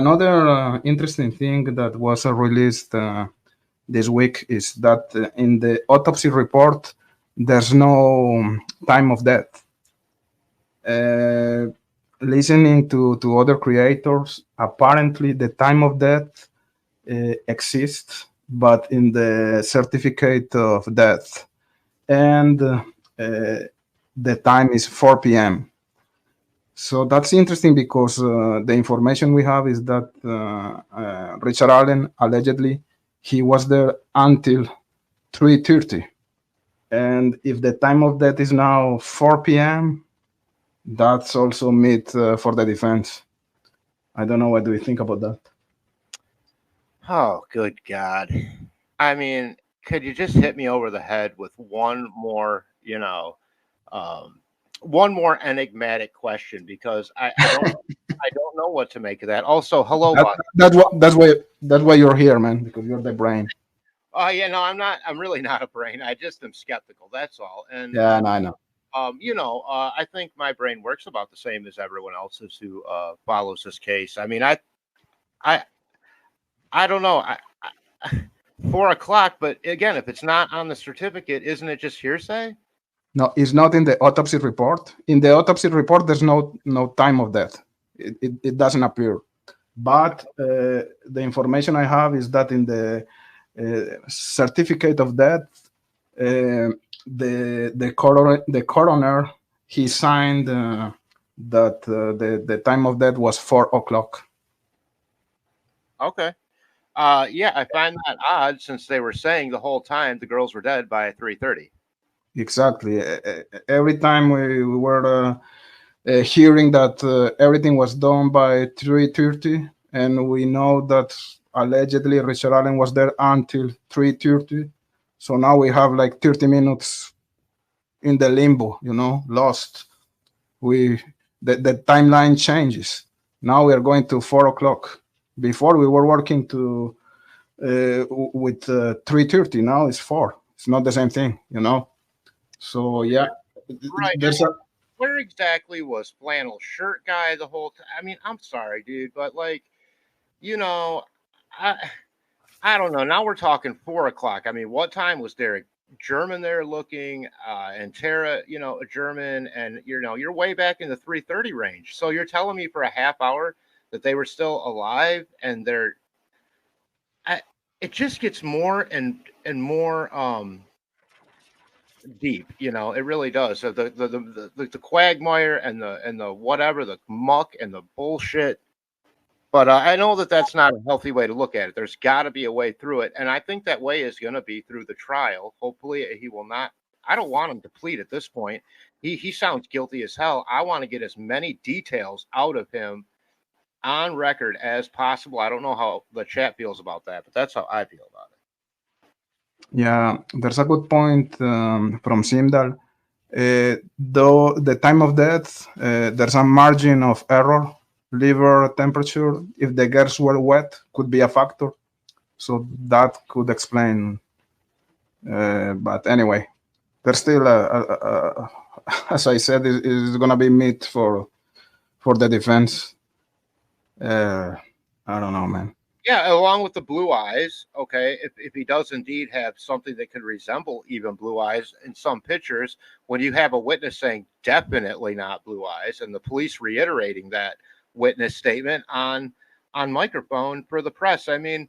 Another interesting thing that was released this week is that in the autopsy report, there's no time of death. Listening to other creators, apparently the time of death exists, but in the certificate of death, and the time is 4 p.m. So that's interesting because the information we have is that Richard Allen allegedly he was there until 3:30, and if the time of death is now 4 p.m., that's also meat for the defense. I don't know. What do you think about that? Oh, good God. I mean, could you just hit me over the head with one more, one more enigmatic question, because I don't know what to make of that. Also, hello, That, Buck. that's why you're here, man. Because you're the brain. Oh, yeah, no, I'm not. I'm really not a brain. I just am skeptical. That's all. And Yeah, no, I know. I think my brain works about the same as everyone else's who follows this case. I mean, I, I don't know. 4 o'clock, but again, if it's not on the certificate, isn't it just hearsay? No, it's not in the autopsy report. In the autopsy report, there's no time of death. It doesn't appear. But the information I have is that in the certificate of death, the coroner he signed that the time of death was 4 o'clock. Okay. Yeah, I find that odd since they were saying the whole time the girls were dead by 3:30. Exactly. Every time we were hearing that everything was done by 3:30, and we know that allegedly Richard Allen was there until 3:30. So now we have like 30 minutes in the limbo, lost. The timeline changes. Now we are going to 4 o'clock. Before we were working with 3:30. Now it's 4. It's not the same thing, So yeah, Right. there's a Where exactly was flannel shirt guy the whole time? I mean, I'm sorry, dude, but like, you know, I I don't know. Now we're talking 4 o'clock. I mean, what time was Derek German there looking, and Tara, a German, and you're way back in the 3:30 range. So you're telling me for a half hour that they were still alive, and it just gets more and more deep. It really does. So the quagmire and the whatever, the muck and the bullshit. But I know that that's not a healthy way to look at it. There's got to be a way through it, and I think that way is going to be through the trial. Hopefully, he will not. I don't want him to plead at this point. He sounds guilty as hell. I want to get as many details out of him on record as possible. I don't know how the chat feels about that, but that's how I feel about it. Yeah, there's a good point from Simdal. Though the time of death, there's a margin of error. Liver temperature, if the girls were wet, could be a factor. So that could explain. But anyway, there's still, as I said, is going to be meat for the defense. I don't know, man. Yeah, along with the blue eyes. Okay, if he does indeed have something that could resemble even blue eyes in some pictures, when you have a witness saying definitely not blue eyes, and the police reiterating that witness statement on microphone for the press, I mean,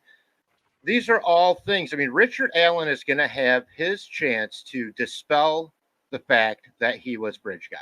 these are all things. I mean, Richard Allen is going to have his chance to dispel the fact that he was bridge guy.